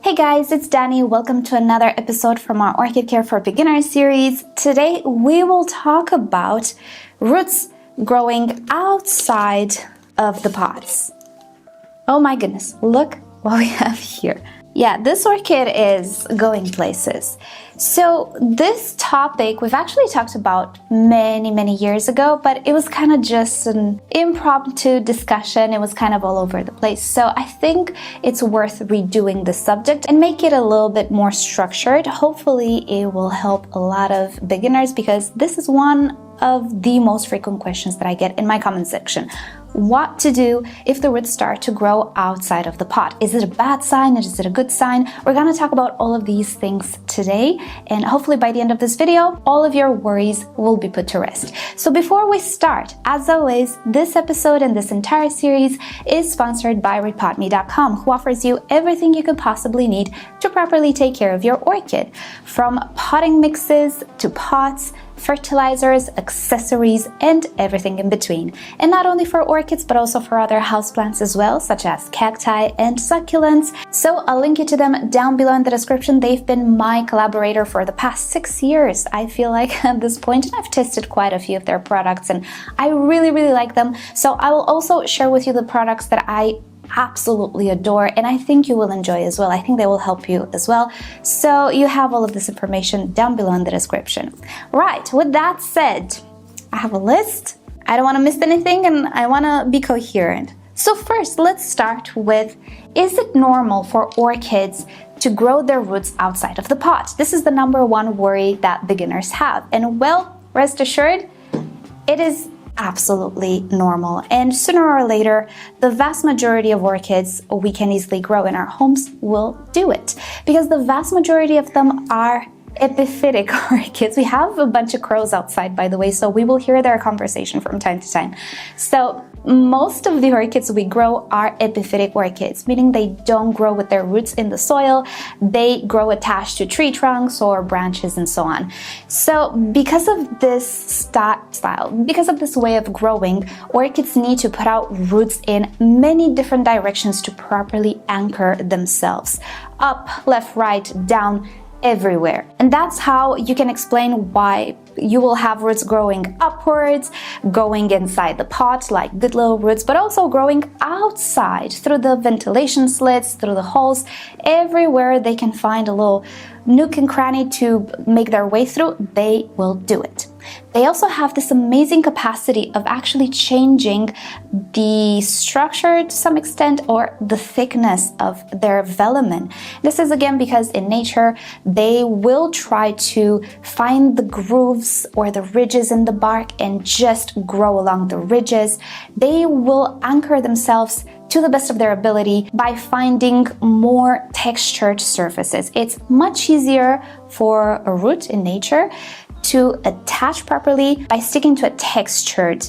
Hey guys, it's Dani. Welcome to another episode from our Orchid Care for Beginners series. Today we will talk about roots growing outside of the pots. Oh my goodness, look what we have here. Yeah, this orchid is going places. So this topic we've actually talked about many years ago, but it was kind of just an impromptu discussion. It was kind of all over the place. So I think it's worth redoing the subject and make it a little bit more structured. Hopefully it will help a lot of beginners because this is one of the most frequent questions that I get in my comment section. What to do if the roots start to grow outside of the pot. Is it a bad sign? Is it a good sign? We're going to talk about all of these things today, and hopefully by the end of this video, all of your worries will be put to rest. So before we start, as always, this episode and this entire series is sponsored by rePotme.com, who offers you everything you could possibly need to properly take care of your orchid, from potting mixes to pots, fertilizers, accessories, and everything in between. And not only for orchids, but also for other houseplants as well, such as cacti and succulents. So I'll link you to them down below in the description. They've been my collaborator for the past 6 years, I feel like, at this point, and I've tested quite a few of their products, and I really like them. So I will also share with you the products that I absolutely adore, and I think you will enjoy as well. I think they will help you as well. So you have all of this information down below in the description. Right, with that said, I have a list. I don't want to miss anything and I want to be coherent. So first, let's start with, is it normal for orchids to grow their roots outside of the pot? This is the #1 worry that beginners have. And well, rest assured, it is absolutely normal, and sooner or later the vast majority of orchids we can easily grow in our homes will do it, because the vast majority of them are epiphytic orchids. We have a bunch of crows outside, by the way, so we will hear their conversation from time to time. So most of the orchids we grow are epiphytic orchids, meaning they don't grow with their roots in the soil. They grow attached to tree trunks or branches and so on. So because of this style, because of this way of growing, orchids need to put out roots in many different directions to properly anchor themselves. Up, left, right, down, everywhere. And that's how you can explain why you will have roots growing upwards, going inside the pot like good little roots, but also growing outside through the ventilation slits, through the holes, everywhere they can find a little nook and cranny to make their way through, they will do it. They also have this amazing capacity of actually changing the structure to some extent, or the thickness of their velamen. This is again because in nature they will try to find the grooves or the ridges in the bark and just grow along the ridges. They will anchor themselves to the best of their ability by finding more textured surfaces. It's much easier for a root in nature to attach properly by sticking to a textured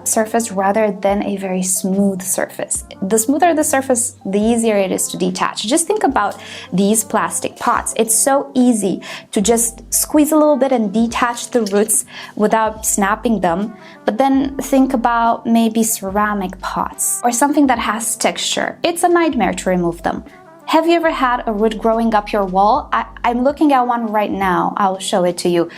surface rather than a very smooth surface. The smoother the surface, the easier it is to detach. Just think about these plastic pots. It's so easy to just squeeze a little bit and detach the roots without snapping them. But then think about maybe ceramic pots or something that has texture. It's a nightmare to remove them. Have you ever had a root growing up your wall? I'm looking at one right now. I'll show it to you.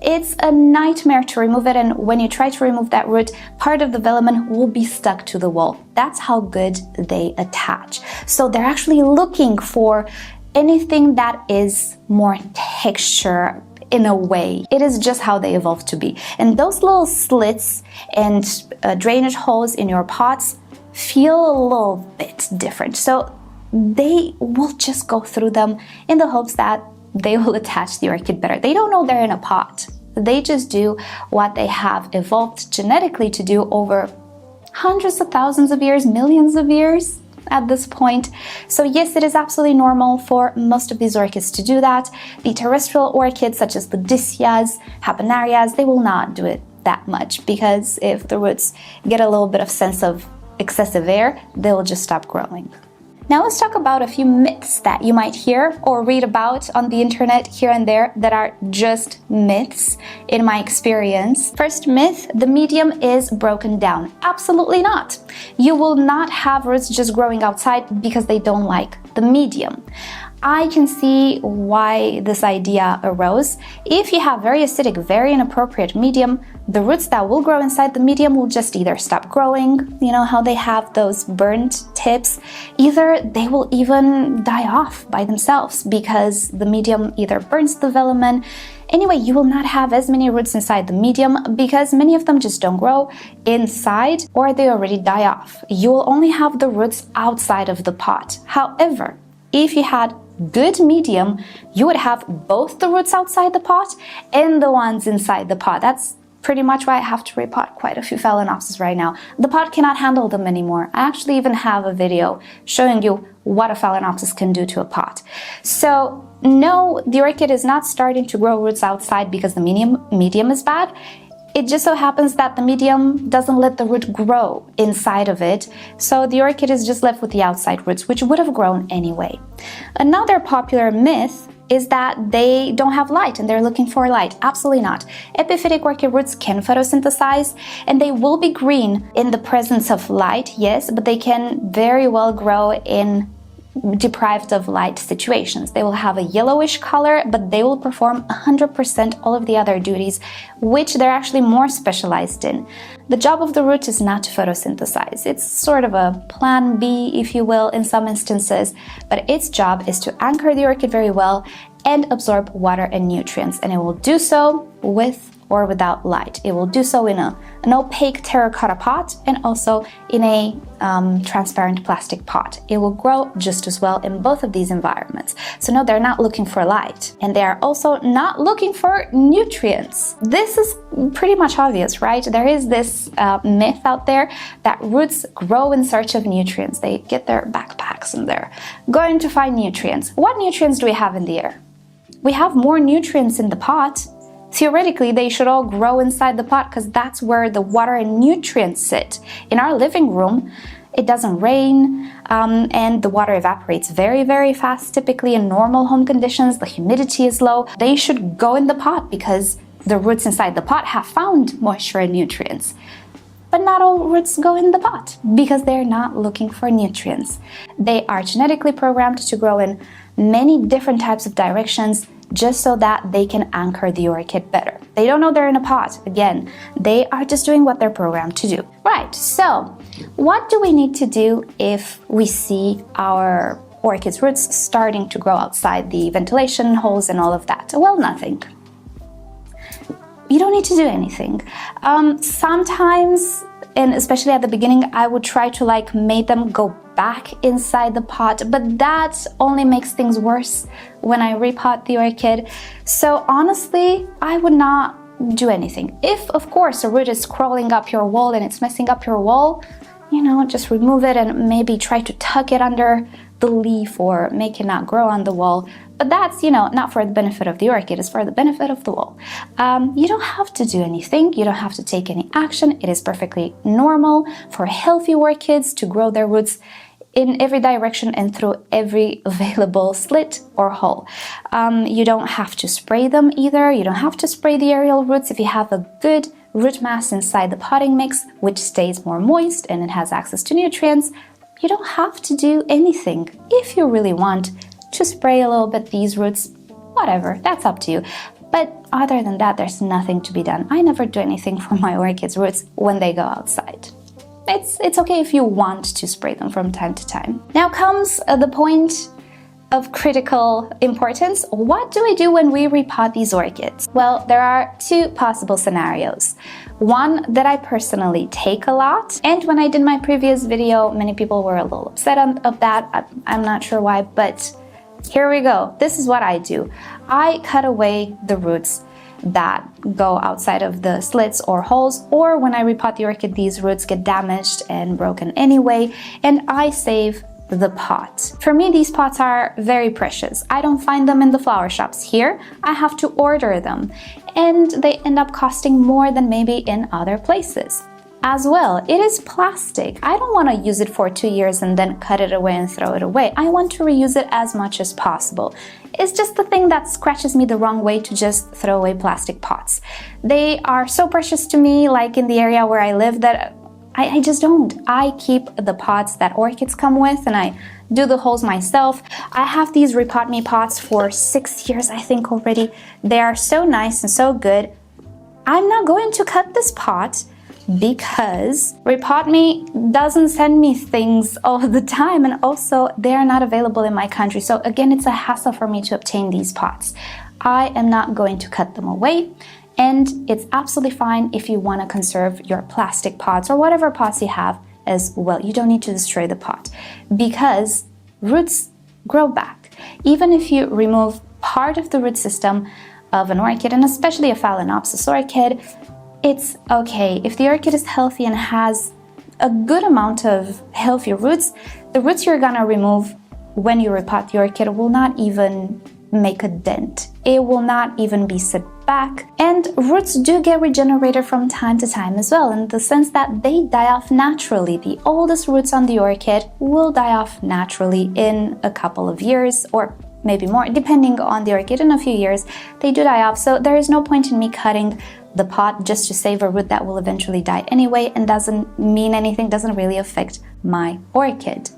It's a nightmare to remove it, and when you try to remove that root, part of the velamen will be stuck to the wall. That's how good they attach. So they're actually looking for anything that is more texture in a way. It is just how they evolved to be. And those little slits and drainage holes in your pots feel a little bit different. So they will just go through them in the hopes that they will attach the orchid better. They don't know they're in a pot. They just do what they have evolved genetically to do over hundreds of thousands of years, millions of years at this point. So yes, it is absolutely normal for most of these orchids to do that. The terrestrial orchids, such as the Ditzias, Habanarias, they will not do it that much, because if the roots get a little bit of sense of excessive air, they will just stop growing. Now let's talk about a few myths that you might hear or read about on the internet here and there that are just myths in my experience. First myth, the medium is broken down. Absolutely not. You will not have roots just growing outside because they don't like the medium. I can see why this idea arose. If you have very acidic, very inappropriate medium, the roots that will grow inside the medium will just either stop growing, you know how they have those burnt tips, either they will even die off by themselves because the medium either burns the filament. Anyway, you will not have as many roots inside the medium because many of them just don't grow inside or they already die off. You will only have the roots outside of the pot. However, if you had good medium, you would have both the roots outside the pot and the ones inside the pot. That's pretty much why I have to repot quite a few Phalaenopsis right now. The pot cannot handle them anymore. I actually even have a video showing you what a Phalaenopsis can do to a pot. So no, the orchid is not starting to grow roots outside because the medium is bad. It just so happens that the medium doesn't let the root grow inside of it, so the orchid is just left with the outside roots, which would have grown anyway. Another popular myth is that they don't have light and they're looking for light. Absolutely not. Epiphytic orchid roots can photosynthesize and they will be green in the presence of light, yes, but they can very well grow in deprived of light situations. They will have a yellowish color, but they will perform 100% all of the other duties, which they're actually more specialized in. The job of the root is not to photosynthesize. It's sort of a plan B, if you will, in some instances, but its job is to anchor the orchid very well and absorb water and nutrients, and it will do so with or without light. It will do so in an opaque terracotta pot and also in a transparent plastic pot. It will grow just as well in both of these environments. So no, they're not looking for light, and they are also not looking for nutrients. This is pretty much obvious, right? There is this myth out there that roots grow in search of nutrients. They get their backpacks and they're going to find nutrients. What nutrients do we have in the air? We have more nutrients in the pot. Theoretically, they should all grow inside the pot because that's where the water and nutrients sit. In our living room, it doesn't rain and the water evaporates very, very fast. Typically in normal home conditions, the humidity is low. They should go in the pot because the roots inside the pot have found moisture and nutrients. But not all roots go in the pot because they're not looking for nutrients. They are genetically programmed to grow in many different types of directions just so that they can anchor the orchid better. They don't know they're in a pot. Again, they are just doing what they're programmed to do. Right, so what do we need to do if we see our orchid's roots starting to grow outside the ventilation holes and all of that? Well, nothing. You don't need to do anything. Sometimes, and especially at the beginning, I would try to make them go back inside the pot, but that only makes things worse when I repot the orchid. So honestly, I would not do anything. If, of course, a root is crawling up your wall and it's messing up your wall, just remove it and maybe try to tuck it under the leaf or make it not grow on the wall. But that's, not for the benefit of the orchid, it's for the benefit of the wall. You don't have to do anything. You don't have to take any action. It is perfectly normal for healthy orchids to grow their roots in every direction and through every available slit or hole. You don't have to spray them either. You don't have to spray the aerial roots if you have a good root mass inside the potting mix, which stays more moist and it has access to nutrients. You don't have to do anything. If you really want to spray a little bit these roots, whatever, that's up to you. But other than that, there's nothing to be done. I never do anything for my orchids' roots when they go outside. It's okay if you want to spray them from time to time. Now comes the point of critical importance. What do we do when we repot these orchids? Well, there are two possible scenarios. One that I personally take a lot, and when I did my previous video, many people were a little upset of that. I'm not sure why, but here we go. This is what I do. I cut away the roots that go outside of the slits or holes, or when I repot the orchid, these roots get damaged and broken anyway, and I save the pot. For me, these pots are very precious. I don't find them in the flower shops here. I have to order them, and they end up costing more than maybe in other places. As well, it is plastic. I don't want to use it for 2 years and then cut it away and throw it away. I want to reuse it as much as possible. It's just the thing that scratches me the wrong way to just throw away plastic pots. They are so precious to me, like in the area where I live, that I just don't. I keep the pots that orchids come with, and I do the holes myself. I have these rePotme pots for 6 years, I think, already. They are so nice and so good. I'm not going to cut this pot because rePotme doesn't send me things all the time, and also they are not available in my country. So again, it's a hassle for me to obtain these pots. I am not going to cut them away. And it's absolutely fine if you want to conserve your plastic pots or whatever pots you have as well. You don't need to destroy the pot because roots grow back. Even if you remove part of the root system of an orchid, and especially a Phalaenopsis orchid, it's okay. If the orchid is healthy and has a good amount of healthy roots, the roots you're gonna remove when you repot the orchid will not even make a dent. It will not even be set back. And roots do get regenerated from time to time as well, in the sense that they die off naturally. The oldest roots on the orchid will die off naturally in a couple of years, or maybe more, depending on the orchid. In a few years, they do die off. So there is no point in me cutting the pot just to save a root that will eventually die anyway and doesn't mean anything, doesn't really affect my orchid.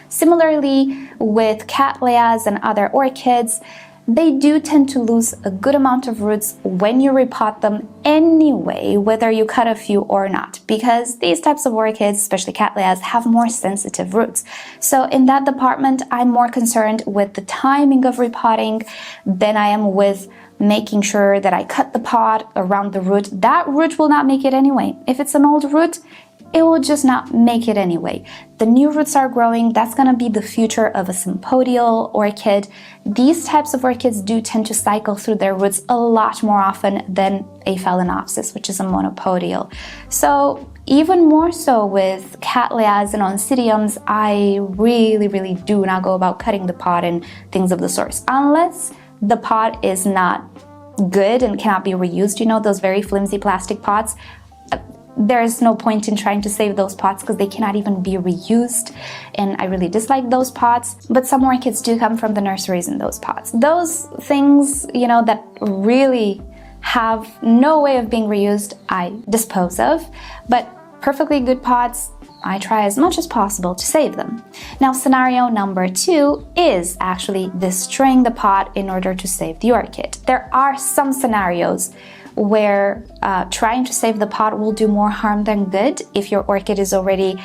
Similarly, with Cattleyas and other orchids, they do tend to lose a good amount of roots when you repot them anyway, whether you cut a few or not, because these types of orchids, especially Cattleyas, have more sensitive roots. So in that department, I'm more concerned with the timing of repotting than I am with making sure that I cut the pot around the root. That root will not make it anyway. If it's an old root, it will just not make it anyway. The new roots are growing. That's going to be the future of a sympodial orchid. These types of orchids do tend to cycle through their roots a lot more often than a Phalaenopsis, which is a monopodial. So even more so with Cattleyas and Oncidiums, I really do not go about cutting the pot and things of the sort, unless the pot is not good and cannot be reused. You know, those very flimsy plastic pots. There's no point in trying to save those pots because they cannot even be reused, and I really dislike those pots. But some orchids do come from the nurseries in those pots. Those things, you know, that really have no way of being reused, I dispose of. But perfectly good pots, I try as much as possible to save them. Now, scenario number 2 is actually destroying the pot in order to save the orchid. There are some scenarios where trying to save the pot will do more harm than good. If your orchid is already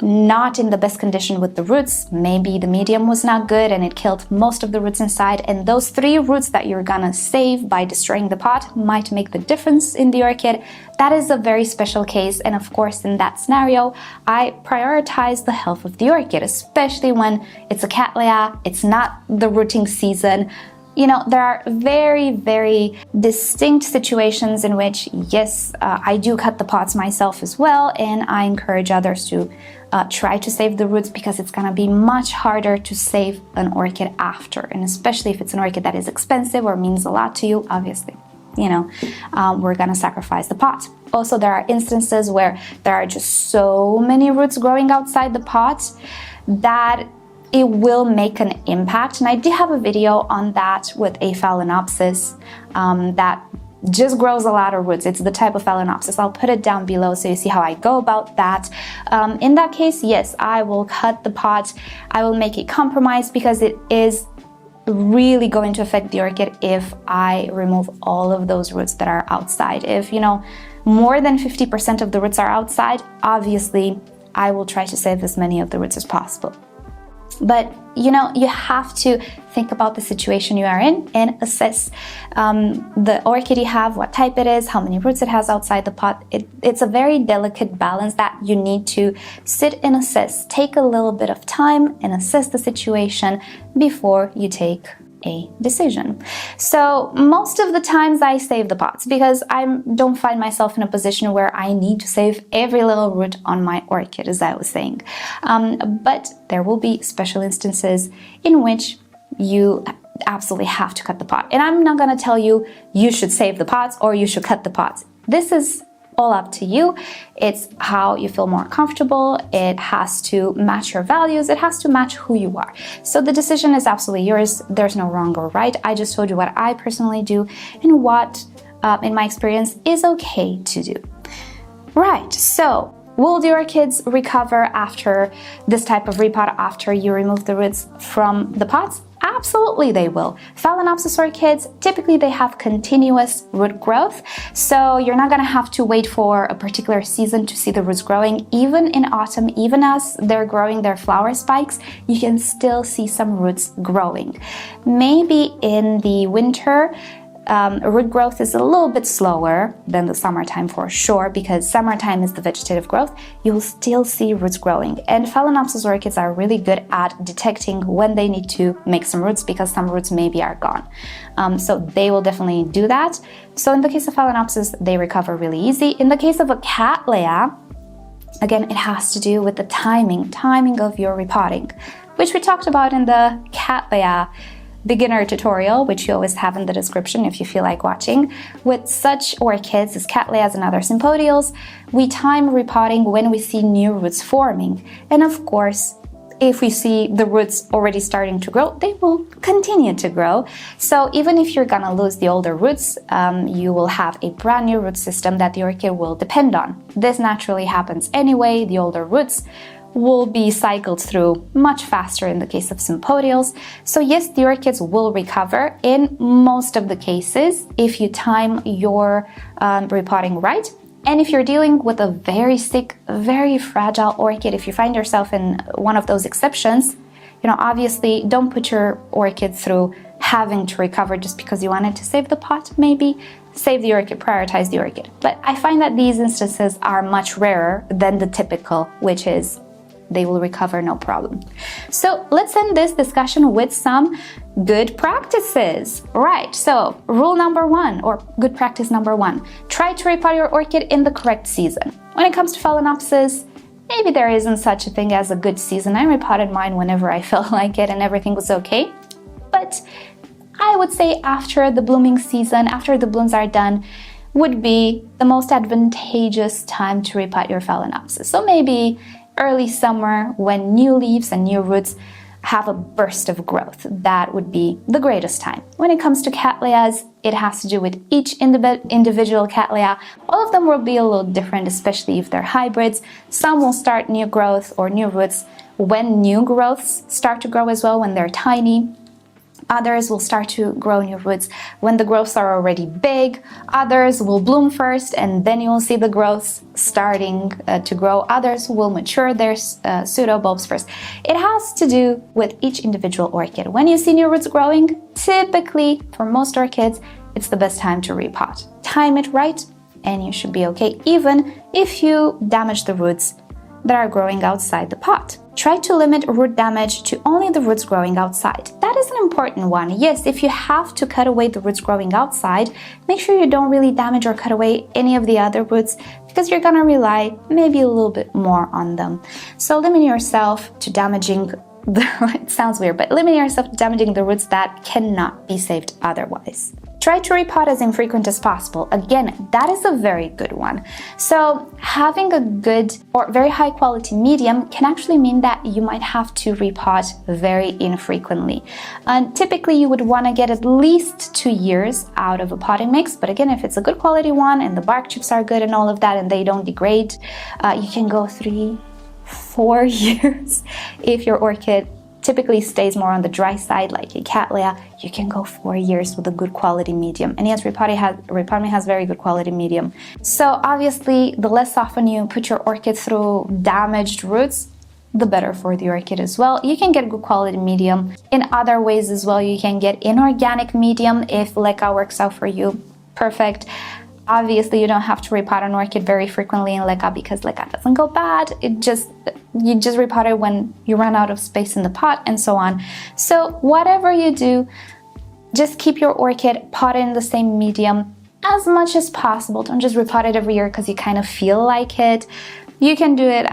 not in the best condition with the roots, maybe the medium was not good and it killed most of the roots inside, and those 3 roots that you're gonna save by destroying the pot might make the difference in the orchid. That is a very special case, and of course in that scenario I prioritize the health of the orchid, especially when it's a Cattleya, it's not the rooting season. You know, there are very distinct situations in which, yes, I do cut the pots myself as well, and I encourage others to try to save the roots, because it's gonna be much harder to save an orchid after, and especially if it's an orchid that is expensive or means a lot to you, obviously. You know, we're gonna sacrifice the pot. Also, there are instances where there are just so many roots growing outside the pot that it will make an impact, and I did have a video on that with a Phalaenopsis that just grows a lot of roots. It's the type of Phalaenopsis. I'll put it down below so you see how I go about that. In that case, yes, I will cut the pot. I will make a compromise, because it is really going to affect the orchid if I remove all of those roots that are outside. If, you know, more than 50% of the roots are outside, obviously I will try to save as many of the roots as possible. But, you know, you have to think about the situation you are in and assess the orchid you have, what type it is, how many roots it has outside the pot. It's a very delicate balance that you need to sit and assess. Take a little bit of time and assess the situation before you take a decision. So most of the times I save the pots, because I don't find myself in a position where I need to save every little root on my orchid, as I was saying. But there will be special instances in which you absolutely have to cut the pot. And I'm not going to tell you you should save the pots or you should cut the pots. This is all up to you. It's how you feel more comfortable. It has to match your values. It has to match who you are. So the decision is absolutely yours. There's no wrong or right. I just told you what I personally do and what, in my experience, is okay to do. Right, so Will the orchids recover after this type of repot, after you remove the roots from the pots? Absolutely they will. Phalaenopsis orchids, typically they have continuous root growth, so you're not gonna have to wait for a particular season to see the roots growing. Even in autumn, even as they're growing their flower spikes, you can still see some roots growing. Maybe in the winter, root growth is a little bit slower than the summertime for sure, because summertime is the vegetative growth. You will still see roots growing, and Phalaenopsis orchids are really good at detecting when they need to make some roots, because some roots maybe are gone. So they will definitely do that. So in the case of Phalaenopsis, they recover really easy. In the case of a Cattleya, again, it has to do with the timing of your repotting, which we talked about in the Cattleya beginner tutorial, which you always have in the description if you feel like watching. With such orchids as Cattleyas and other sympodials, we time repotting when we see new roots forming. And of course, if we see the roots already starting to grow, they will continue to grow. So even if you're gonna lose the older roots, you will have a brand new root system that the orchid will depend on. This naturally happens anyway. The older roots will be cycled through much faster in the case of sympodials. So yes, the orchids will recover in most of the cases if you time your repotting right. And if you're dealing with a very sick, very fragile orchid, if you find yourself in one of those exceptions, obviously don't put your orchid through having to recover just because you wanted to save the pot. Maybe save the orchid, prioritize the orchid. But I find that these instances are much rarer than the typical, which is they will recover no problem. So let's end this discussion with some good practices. Right, so rule number one, or good practice number one, try to repot your orchid in the correct season. When it comes to Phalaenopsis, maybe there isn't such a thing as a good season. I repotted mine whenever I felt like it and everything was okay. But I would say after the blooming season, after the blooms are done, would be the most advantageous time to repot your Phalaenopsis. So maybe early summer, when new leaves and new roots have a burst of growth. That would be the greatest time. When it comes to Cattleyas, it has to do with each individual Cattleya. All of them will be a little different, especially if they're hybrids. Some will start new growth or new roots when new growths start to grow as well, when they're tiny. Others will start to grow new roots when the growths are already big. Others will bloom first, and then you will see the growths starting to grow. Others will mature their pseudobulbs first. It has to do with each individual orchid. When you see new roots growing, typically, for most orchids, it's the best time to repot. Time it right, and you should be okay, even if you damage the roots that are growing outside the pot. Try to limit root damage to only the roots growing outside. That is an important one. Yes, if you have to cut away the roots growing outside, make sure you don't really damage or cut away any of the other roots, because you're gonna rely maybe a little bit more on them. So limit yourself to damaging it sounds weird, but limit yourself to damaging the roots that cannot be saved otherwise. Try to repot as infrequent as possible. Again, that is a very good one. So having a good or very high quality medium can actually mean that you might have to repot very infrequently. Typically, you would want to get at least 2 years out of a potting mix. But again, if it's a good quality one and the bark chips are good and all of that and they don't degrade, you can go 3-4 years. If your orchid typically stays more on the dry side, like a Cattleya, you can go 4 years with a good quality medium. And yes, rePotme has very good quality medium. So obviously, the less often you put your orchid through damaged roots, the better for the orchid as well. You can get good quality medium in other ways as well. You can get inorganic medium if leca works out for you. Perfect. Obviously, you don't have to repot an orchid very frequently in leca, because leca doesn't go bad. You just repot it when you run out of space in the pot and so on. So whatever you do, just keep your orchid potted in the same medium as much as possible. Don't just repot it every year because you kind of feel like it. You can do it,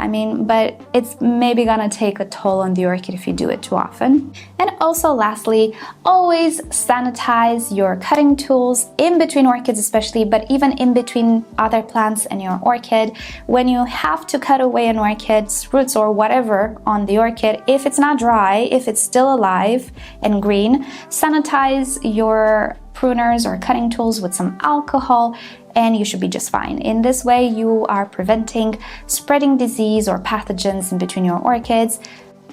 but it's maybe gonna take a toll on the orchid if you do it too often. And also lastly, always sanitize your cutting tools in between orchids especially, but even in between other plants and your orchid. When you have to cut away an orchid's roots or whatever on the orchid, if it's not dry, if it's still alive and green, sanitize your pruners or cutting tools with some alcohol. and you should be just fine. In this way, you are preventing spreading disease or pathogens in between your orchids.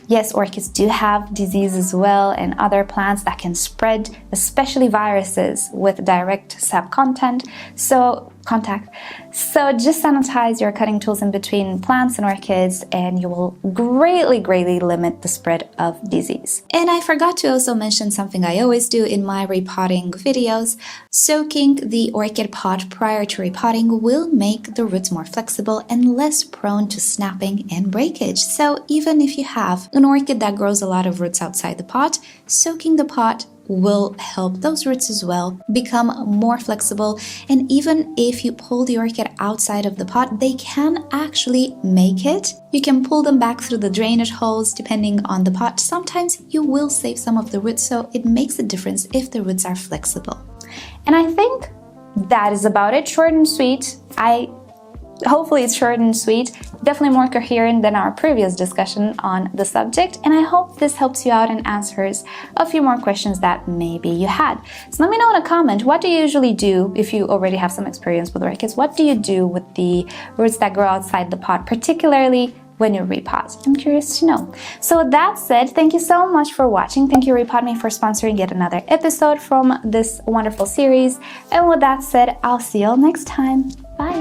Yes, orchids do have disease as well, and other plants that can spread, especially viruses with direct sap contact. So just sanitize your cutting tools in between plants and orchids, and you will greatly limit the spread of disease. And I forgot to also mention something I always do in my repotting videos. Soaking the orchid pot prior to repotting will make the roots more flexible and less prone to snapping and breakage. So even if you have an orchid that grows a lot of roots outside the pot, soaking the pot will help those roots as well become more flexible. And even if you pull the orchid outside of the pot, they can actually make it. You can pull them back through the drainage holes depending on the pot. Sometimes you will save some of the roots, so it makes a difference if the roots are flexible. And I think that is about it. Short and sweet. Hopefully it's short and sweet, definitely more coherent than our previous discussion on the subject, and I hope this helps you out and answers a few more questions that maybe you had. So let me know in a comment, what do you usually do if you already have some experience with orchids? What do you do with the roots that grow outside the pot, particularly when you repot? I'm curious to know. So with that said, thank you so much for watching. Thank you rePotme for sponsoring yet another episode from this wonderful series. And with that said, I'll see you all next time. Bye.